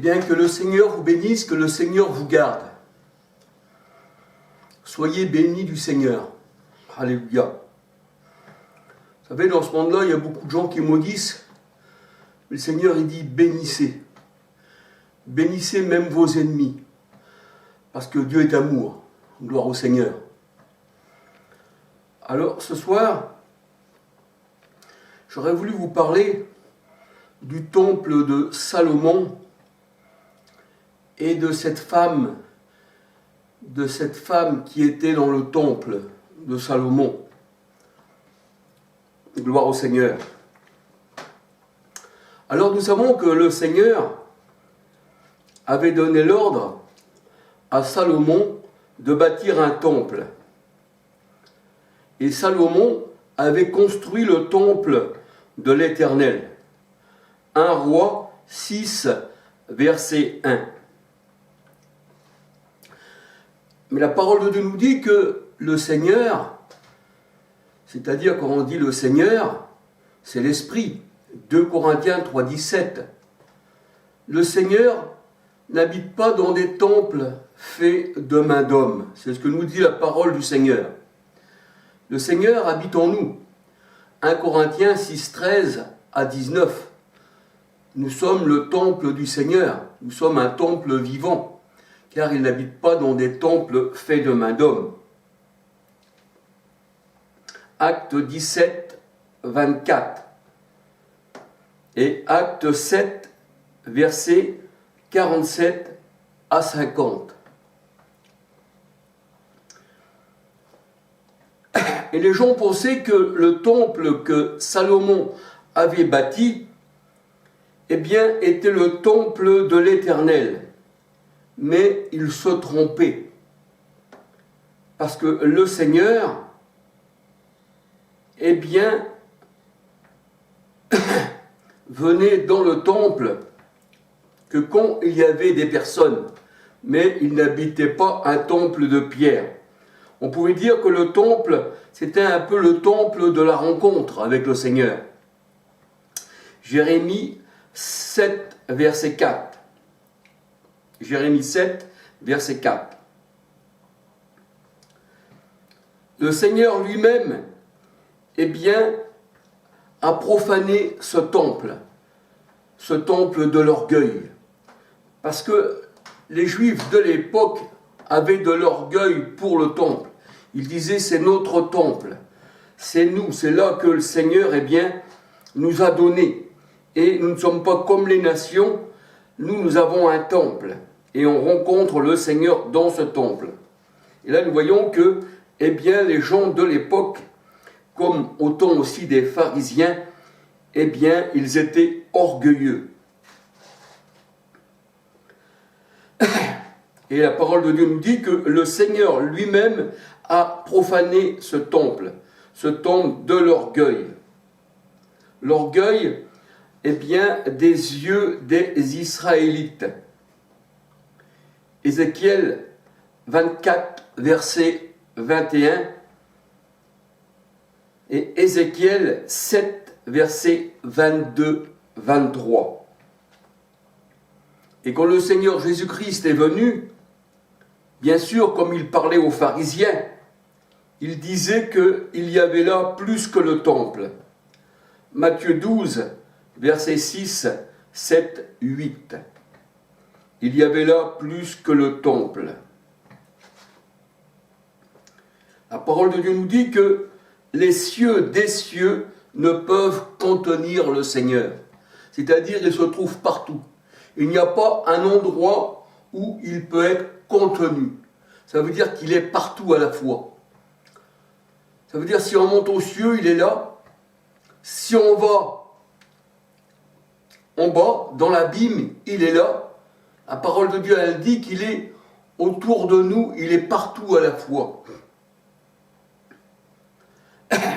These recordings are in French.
bien, que le Seigneur vous bénisse, que le Seigneur vous garde. Soyez bénis du Seigneur. Alléluia. Vous savez, dans ce monde-là, il y a beaucoup de gens qui maudissent. Le Seigneur, il dit, bénissez. Bénissez même vos ennemis. Parce que Dieu est amour. Gloire au Seigneur. Alors, ce soir, j'aurais voulu vous parler du temple de Salomon et de cette femme qui était dans le temple de Salomon. Gloire au Seigneur. Alors nous savons que le Seigneur avait donné l'ordre à Salomon de bâtir un temple. Et Salomon avait construit le temple de l'Éternel. 1 Roi 6, verset 1. Mais la parole de Dieu nous dit que le Seigneur, c'est-à-dire quand on dit le Seigneur, c'est l'Esprit. 2 Corinthiens 3, 17. Le Seigneur n'habite pas dans des temples faits de main d'homme. C'est ce que nous dit la parole du Seigneur. Le Seigneur habite en nous. 1 Corinthiens 6, 13 à 19. Nous sommes le temple du Seigneur. Nous sommes un temple vivant, car il n'habite pas dans des temples faits de main d'homme. Acte 17, 24. Et Acte 7, versets 47 à 50. Et les gens pensaient que le temple que Salomon avait bâti, eh bien, était le temple de l'Éternel. Mais ils se trompaient. Parce que le Seigneur, eh bien, venait dans le temple que quand il y avait des personnes, mais il n'habitait pas un temple de pierre. On pouvait dire que le temple, c'était un peu le temple de la rencontre avec le Seigneur. Jérémie 7, verset 4. Jérémie 7, verset 4. Le Seigneur lui-même, eh bien, a profané ce temple de l'orgueil. Parce que les Juifs de l'époque avaient de l'orgueil pour le temple. Ils disaient, c'est notre temple. C'est nous, c'est là que le Seigneur, eh bien, nous a donné. Et nous ne sommes pas comme les nations, nous avons un temple. Et on rencontre le Seigneur dans ce temple. Et là, nous voyons que, eh bien, les gens de l'époque, comme au temps aussi des pharisiens, eh bien, ils étaient orgueilleux. Et la parole de Dieu nous dit que le Seigneur lui-même a profané ce temple de l'orgueil. L'orgueil, eh bien, des yeux des Israélites. Ézéchiel 24, verset 21 et Ézéchiel 7, verset 22-23. Et quand le Seigneur Jésus-Christ est venu, bien sûr, comme il parlait aux pharisiens, il disait qu'il y avait là plus que le temple. Matthieu 12, verset 6, 7, 8. Il y avait là plus que le temple. La parole de Dieu nous dit que les cieux des cieux ne peuvent contenir le Seigneur. C'est-à-dire, il se trouve partout. Il n'y a pas un endroit où il peut être contenu. Ça veut dire qu'il est partout à la fois. Ça veut dire, si on monte aux cieux, il est là. Si on va en bas, dans l'abîme, il est là. La parole de Dieu, elle dit qu'il est autour de nous, il est partout à la fois.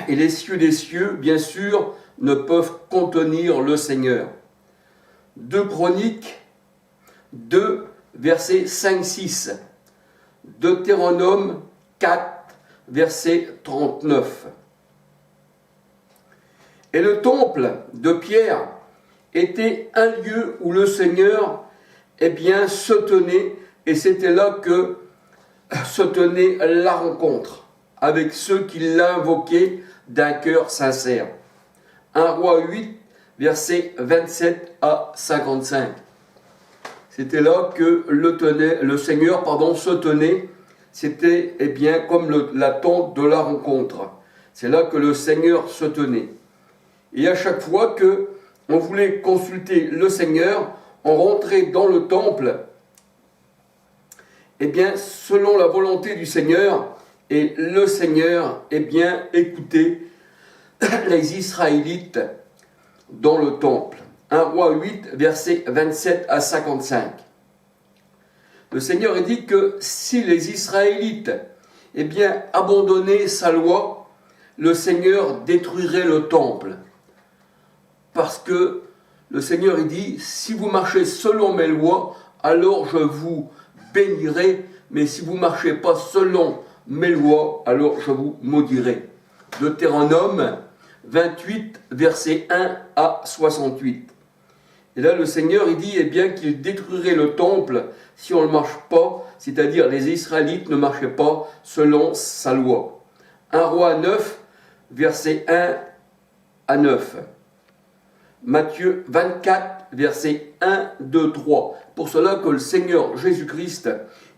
Et les cieux des cieux, bien sûr, ne peuvent contenir le Seigneur. 2 Chroniques 2, versets 5-6. Deutéronome 4, verset 39. Et le temple de Pierre était un lieu où le Seigneur eh bien, se tenait, et c'était là que se tenait la rencontre avec ceux qui l'invoquaient d'un cœur sincère. 1 Roi 8, versets 27 à 55. C'était là que le Seigneur se tenait. C'était bien comme la tente de la rencontre. C'est là que le Seigneur se tenait. Et à chaque fois que on voulait consulter le Seigneur, on rentrait dans le temple, selon la volonté du Seigneur, et le Seigneur, écoutait les Israélites dans le temple. 1 Roi 8, versets 27 à 55. Le Seigneur dit que si les Israélites abandonnaient sa loi, le Seigneur détruirait le temple. Parce que le Seigneur dit, si vous marchez selon mes lois, alors je vous bénirai, mais si vous ne marchez pas selon mes lois, alors je vous maudirai. Deutéronome 28, versets 1 à 68. Et là, le Seigneur, il dit qu'il détruirait le temple si on ne marche pas, c'est-à-dire les Israélites ne marchaient pas selon sa loi. 1 Roi 9, versets 1 à 9. Matthieu 24, versets 1, 2, 3. Pour cela que le Seigneur Jésus-Christ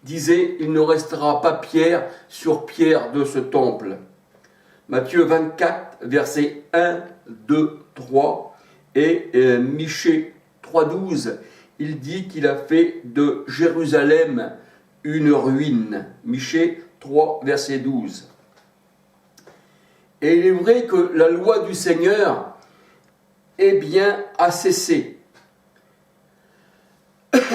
disait, il ne restera pas pierre sur pierre de ce temple. Matthieu 24, versets 1, 2, 3. Et Michée 3, 12, il dit qu'il a fait de Jérusalem une ruine. Michée 3, verset 12. Et il est vrai que la loi du Seigneur a cessé.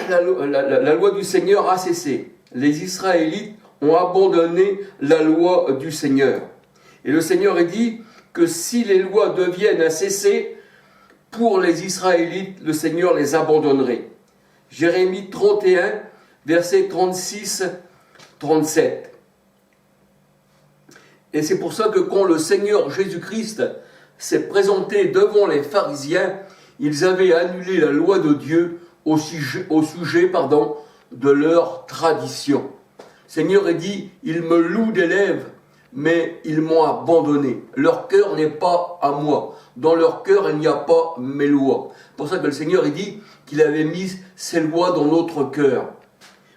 La loi du Seigneur a cessé. Les Israélites ont abandonné la loi du Seigneur. Et le Seigneur dit que si les lois deviennent à cesser, pour les Israélites, le Seigneur les abandonnerait. Jérémie 31, versets 36, 37. Et c'est pour ça que quand le Seigneur Jésus-Christ s'est présenté devant les pharisiens, ils avaient annulé la loi de Dieu au sujet de leur tradition. Le Seigneur a dit, ils me louent des lèvres, mais ils m'ont abandonné. Leur cœur n'est pas à moi. Dans leur cœur, il n'y a pas mes lois. C'est pour ça que le Seigneur dit qu'il avait mis ses lois dans notre cœur.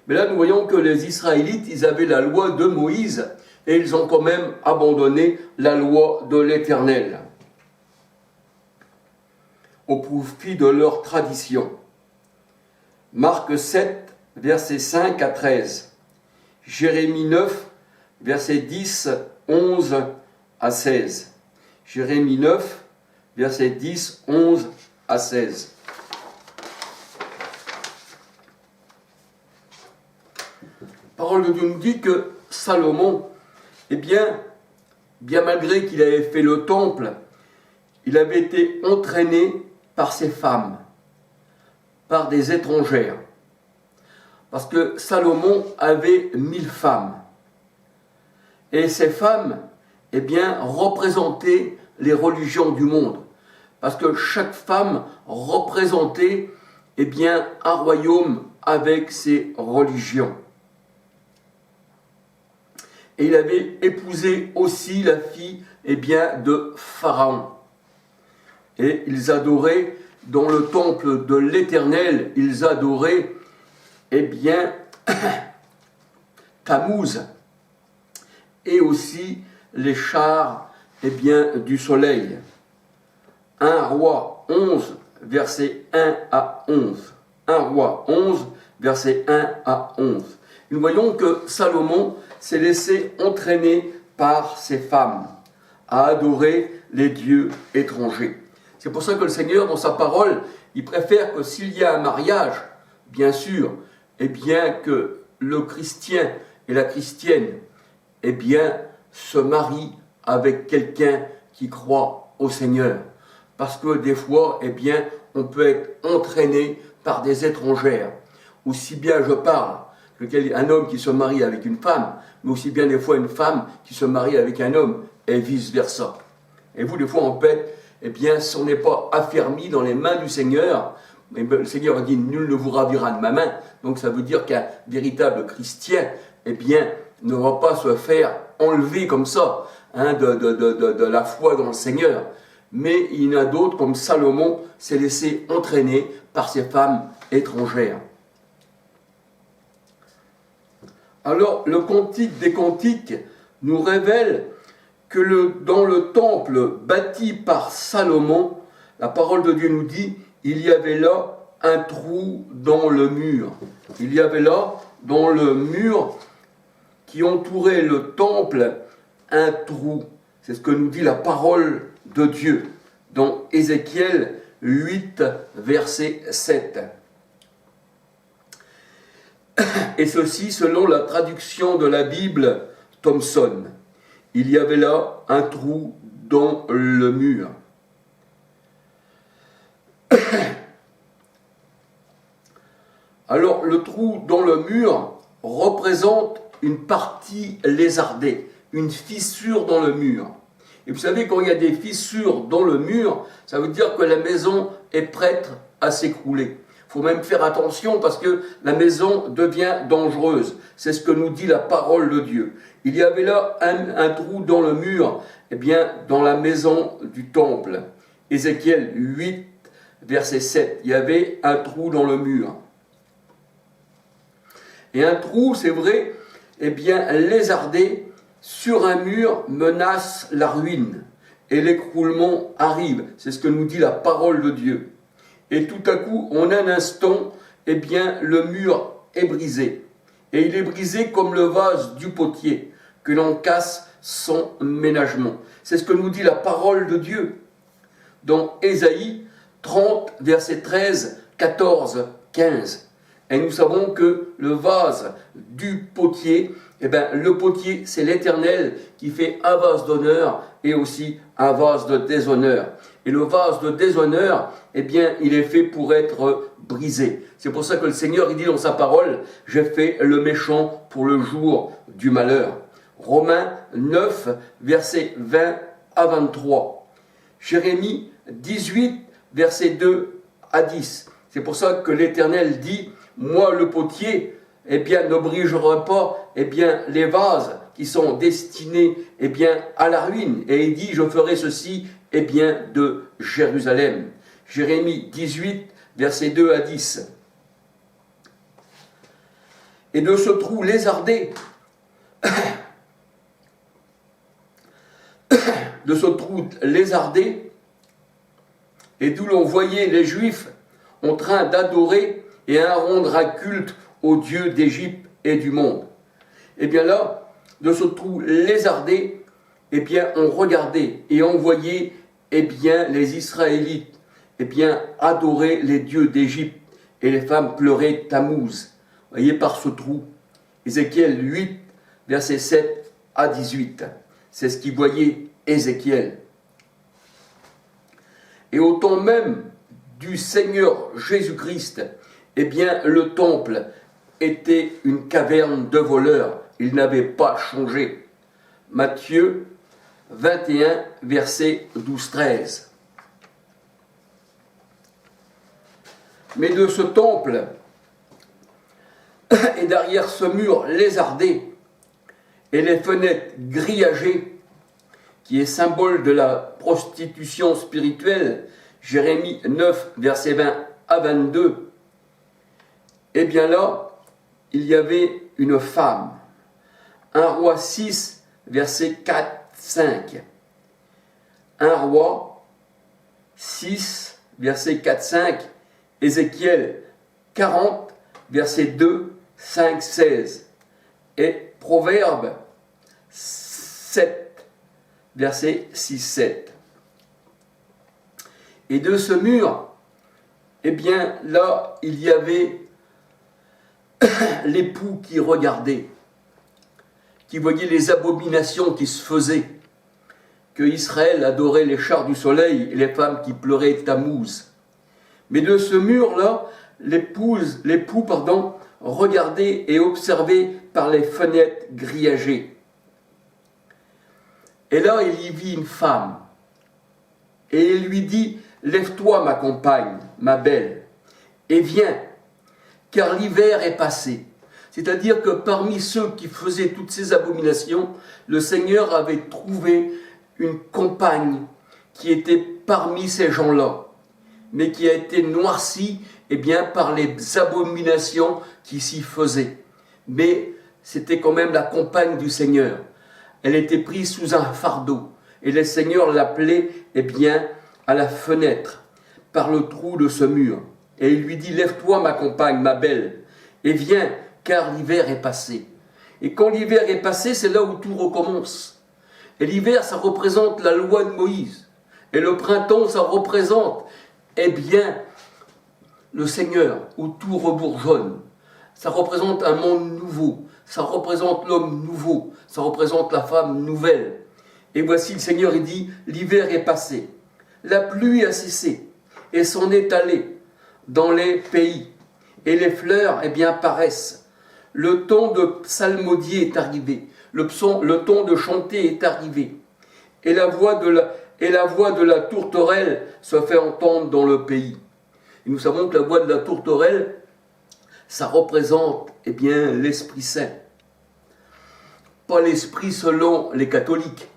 Mais là, nous voyons que les Israélites, ils avaient la loi de Moïse, et ils ont quand même abandonné la loi de l'Éternel au profit de leur tradition. Marc 7, versets 5 à 13. Jérémie 9, versets 10, 11 à 16. Jérémie 9, versets 10, 11 à 16. La parole de Dieu nous dit que Salomon, bien malgré qu'il avait fait le temple, il avait été entraîné par ses femmes, par des étrangères. Parce que Salomon avait 1000 femmes. Et ces femmes, représentaient les religions du monde. Parce que chaque femme représentait, un royaume avec ses religions. Et il avait épousé aussi la fille, de Pharaon. Et ils adoraient, dans le temple de l'Éternel, ils adoraient, Tammuz. Et aussi les chars, du soleil. 1 Roi 11, versets 1 à 11. 1 Roi 11, versets 1 à 11. Nous voyons que Salomon s'est laissé entraîner par ses femmes à adorer les dieux étrangers. C'est pour ça que le Seigneur, dans sa parole, il préfère que s'il y a un mariage, bien sûr, que le chrétien et la chrétienne, se marient avec quelqu'un qui croit au Seigneur. Parce que des fois, on peut être entraîné par des étrangères. Aussi bien je parle un homme qui se marie avec une femme, mais aussi bien des fois une femme qui se marie avec un homme, et vice-versa. Et vous, des fois, on peut être, si on n'est pas affermi dans les mains du Seigneur, Mais le Seigneur a dit, nul ne vous ravira de ma main. Donc ça veut dire qu'un véritable chrétien, eh bien, ne va pas se faire enlever comme ça, hein, de la foi dans le Seigneur. Mais il y en a d'autres, comme Salomon, s'est laissé entraîner par ces femmes étrangères. Alors, le Cantique des Cantiques nous révèle que dans le temple bâti par Salomon, la parole de Dieu nous dit, il y avait là un trou dans le mur. Il y avait là, dans le mur qui entourait le temple, un trou. C'est ce que nous dit la parole de Dieu dans Ézéchiel 8, verset 7. Et ceci selon la traduction de la Bible Thomson. Il y avait là un trou dans le mur. Alors le trou dans le mur représente une partie lézardée, une fissure dans le mur. Et vous savez, quand il y a des fissures dans le mur, ça veut dire que la maison est prête à s'écrouler. Il faut même faire attention parce que la maison devient dangereuse. C'est ce que nous dit la parole de Dieu. Il y avait là un trou dans le mur, eh bien, dans la maison du temple. Ézéchiel 8, verset 7. Il y avait un trou dans le mur. Et un trou, c'est vrai, eh bien, lézardé sur un mur menace la ruine. Et l'écroulement arrive. C'est ce que nous dit la parole de Dieu. Et tout à coup, en un instant, eh bien, le mur est brisé. Et il est brisé comme le vase du potier, que l'on casse sans ménagement. C'est ce que nous dit la parole de Dieu. Dans Ésaïe 30, versets 13, 14, 15. Et nous savons que le vase du potier, eh bien, le potier, c'est l'Éternel qui fait un vase d'honneur et aussi un vase de déshonneur. Et le vase de déshonneur, eh bien, il est fait pour être brisé. C'est pour ça que le Seigneur, il dit dans sa parole, « J'ai fait le méchant pour le jour du malheur ». Romains 9, versets 20 à 23. Jérémie 18, versets 2 à 10. C'est pour ça que l'Éternel dit, « Moi, le potier, eh bien, n'obligerai pas, eh bien, les vases qui sont destinés, eh bien, à la ruine. » Et il dit, « Je ferai ceci, eh bien, de Jérusalem. » Jérémie 18, versets 2 à 10. Et de ce trou lézardé, et d'où l'on voyait les Juifs en train d'adorer et à rendre un culte aux dieux d'Égypte et du monde. Et bien là, de ce trou lézardé, eh bien, on regardait et on voyait, eh bien, les Israélites, eh bien, adorer les dieux d'Égypte et les femmes pleuraient Tammuz. Vous voyez, par ce trou. Ézéchiel 8, versets 7 à 18. C'est ce qu'il voyait Ézéchiel. Et au temps même du Seigneur Jésus-Christ, eh bien, le temple était une caverne de voleurs. Il n'avait pas changé. Matthieu 21, versets 12-13. Mais de ce temple, et derrière ce mur lézardé, et les fenêtres grillagées, qui est symbole de la prostitution spirituelle, Jérémie 9, versets 20 à 22, eh bien là, il y avait une femme. 1 Roi 6, versets 4, 5. 1 Roi 6, versets 4, 5. Ézéchiel 40, versets 2, 5, 16. Et Proverbe 7, versets 6, 7. Et de ce mur, eh bien là, il y avait l'époux qui regardait, qui voyait les abominations qui se faisaient, que Israël adorait les chars du soleil et les femmes qui pleuraient Tammuz. Mais de ce mur-là, l'époux, regardait et observait par les fenêtres grillagées. Et là, il y vit une femme. Et il lui dit, « Lève-toi, ma compagne, ma belle. » et viens, car l'hiver est passé. C'est-à-dire que parmi ceux qui faisaient toutes ces abominations, le Seigneur avait trouvé une compagne qui était parmi ces gens-là, mais qui a été noircie par les abominations qui s'y faisaient. Mais c'était quand même la compagne du Seigneur. Elle était prise sous un fardeau, et le Seigneur l'appelait à la fenêtre, par le trou de ce mur. Et il lui dit, lève-toi ma compagne, ma belle, et viens, car l'hiver est passé. Et quand l'hiver est passé, c'est là où tout recommence. Et l'hiver, ça représente la loi de Moïse. Et le printemps, ça représente, le Seigneur, où tout rebourgeonne. Ça représente un monde nouveau. Ça représente l'homme nouveau. Ça représente la femme nouvelle. Et voici le Seigneur, il dit, l'hiver est passé. La pluie a cessé et s'en est allée dans les pays. Et les fleurs, paraissent. Le temps de psalmodier est arrivé. Le temps de chanter est arrivé. Et la voix de la tourterelle se fait entendre dans le pays. Et nous savons que la voix de la tourterelle, ça représente l'Esprit Saint. Pas l'Esprit selon les catholiques.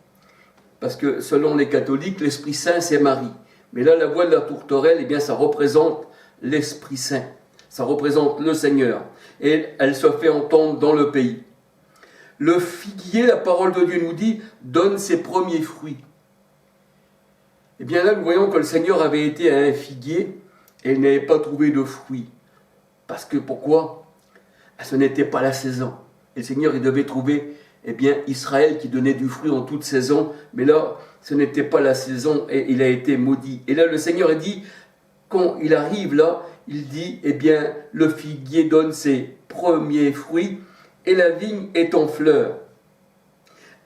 Parce que selon les catholiques, l'Esprit Saint, c'est Marie. Mais là, la voix de la tourterelle, ça représente l'Esprit Saint. Ça représente le Seigneur. Et elle se fait entendre dans le pays. Le figuier, la parole de Dieu nous dit, donne ses premiers fruits. Et bien là, nous voyons que le Seigneur avait été à un figuier et il n'avait pas trouvé de fruits. Parce que pourquoi? Ce n'était pas la saison. Et le Seigneur, il devait trouver Israël qui donnait du fruit en toute saison. Mais là, ce n'était pas la saison et il a été maudit. Et là, le Seigneur, il dit, quand il arrive là, il dit, le figuier donne ses premiers fruits et la vigne est en fleur.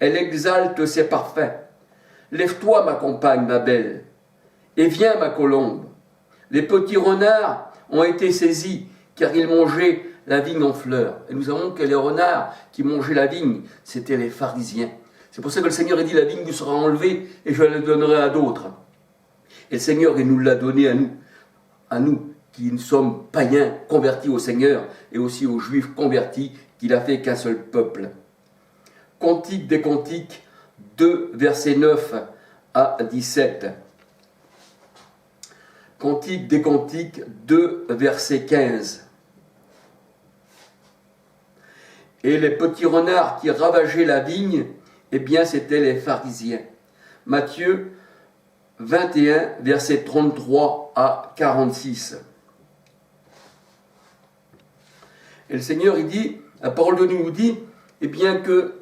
Elle exalte ses parfums. Lève-toi, ma compagne, ma belle, et viens, ma colombe. Les petits renards ont été saisis, car ils mangeaient la vigne en fleurs. Et nous savons que les renards qui mangeaient la vigne, c'était les pharisiens. C'est pour ça que le Seigneur a dit, la vigne vous sera enlevée et je la donnerai à d'autres. Et le Seigneur, il nous l'a donné à nous qui sommes païens convertis au Seigneur, et aussi aux Juifs convertis, qu'il a fait qu'un seul peuple. Cantique des Cantiques, 2, versets 9 à 17. Cantique des Cantiques, 2, verset 15. Et les petits renards qui ravageaient la vigne, c'étaient les pharisiens. Matthieu 21, versets 33 à 46. Et le Seigneur, il dit, la parole de Dieu nous dit, que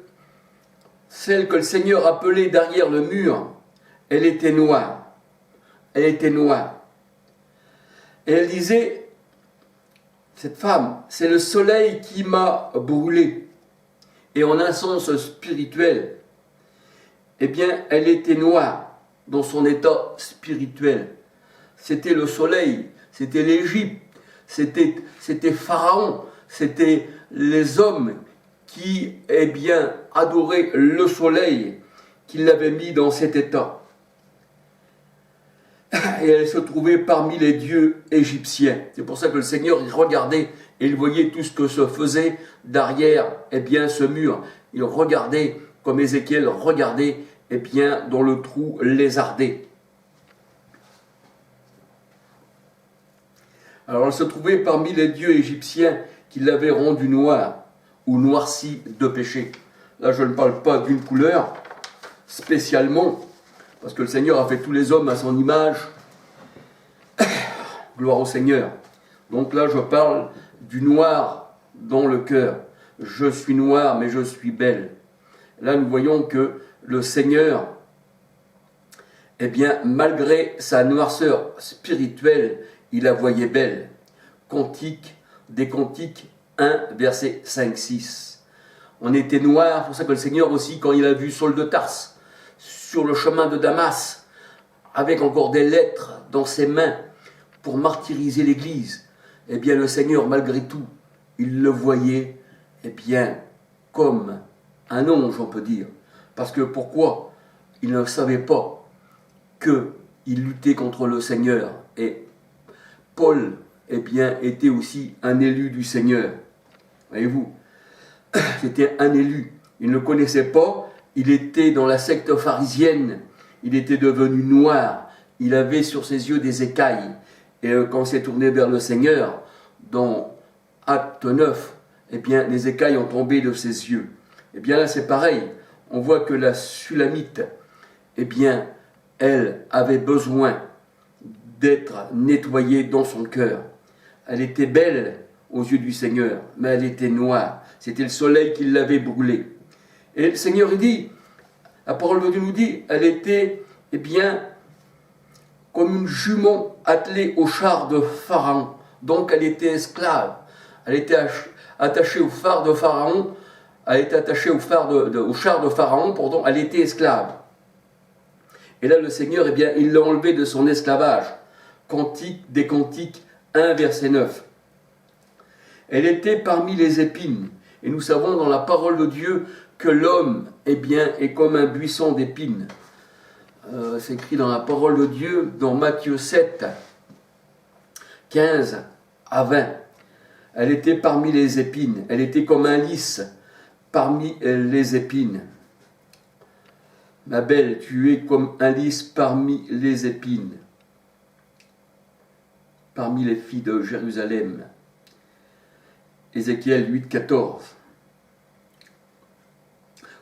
celle que le Seigneur appelait derrière le mur, elle était noire. Elle était noire. Et elle disait, cette femme, c'est le soleil qui m'a brûlé. Et en un sens spirituel, elle était noire dans son état spirituel. C'était le soleil, c'était l'Égypte, c'était Pharaon, c'était les hommes qui, adoraient le soleil, qui l'avaient mis dans cet état. Et elle se trouvait parmi les dieux égyptiens. C'est pour ça que le Seigneur, il regardait et il voyait tout ce que se faisait derrière, ce mur. Il regardait, comme Ézéchiel regardait, dans le trou lézardé. Alors elle se trouvait parmi les dieux égyptiens qui l'avaient rendu noir ou noirci de péché. Là, je ne parle pas d'une couleur spécialement, parce que le Seigneur a fait tous les hommes à son image. Gloire au Seigneur. Donc là, je parle du noir dans le cœur. Je suis noir, mais je suis belle. Là, nous voyons que le Seigneur, malgré sa noirceur spirituelle, il la voyait belle. Cantique des Cantiques 1, verset 5-6. On était noir, c'est pour ça que le Seigneur aussi, quand il a vu Saul de Tarse, sur le chemin de Damas, avec encore des lettres dans ses mains, pour martyriser l'Église, le Seigneur, malgré tout, il le voyait, comme un ange, on peut dire. Parce que pourquoi? Il ne savait pas qu'il luttait contre le Seigneur. Et Paul, eh bien, était aussi un élu du Seigneur. Voyez-vous, c'était un élu. Il ne le connaissait pas, il était dans la secte pharisienne, il était devenu noir, il avait sur ses yeux des écailles. Et quand il s'est tourné vers le Seigneur, dans Acte 9, eh bien, les écailles ont tombé de ses yeux. Eh bien là, c'est pareil. On voit que la Sulamite, eh bien, elle avait besoin d'être nettoyée dans son cœur. Elle était belle aux yeux du Seigneur, mais elle était noire. C'était le soleil qui l'avait brûlée. Et le Seigneur, il dit, la parole de Dieu nous dit, elle était, eh bien, comme une jument attelée au char de Pharaon. Donc elle était esclave. Elle était attachée au phare de Pharaon. Elle était attachée au char de Pharaon, pardon, elle était esclave. Et là, le Seigneur, eh bien, il l'a enlevé de son esclavage. Cantique des Cantiques 1, verset 9. Elle était parmi les épines. Et nous savons dans la parole de Dieu que l'homme, eh bien, est comme un buisson d'épines. C'est écrit dans la parole de Dieu, dans Matthieu 7, 15 à 20. Elle était parmi les épines. Elle était comme un lys parmi les épines. Ma belle, tu es comme un lys parmi les épines, parmi les filles de Jérusalem. Ézéchiel 8, 14.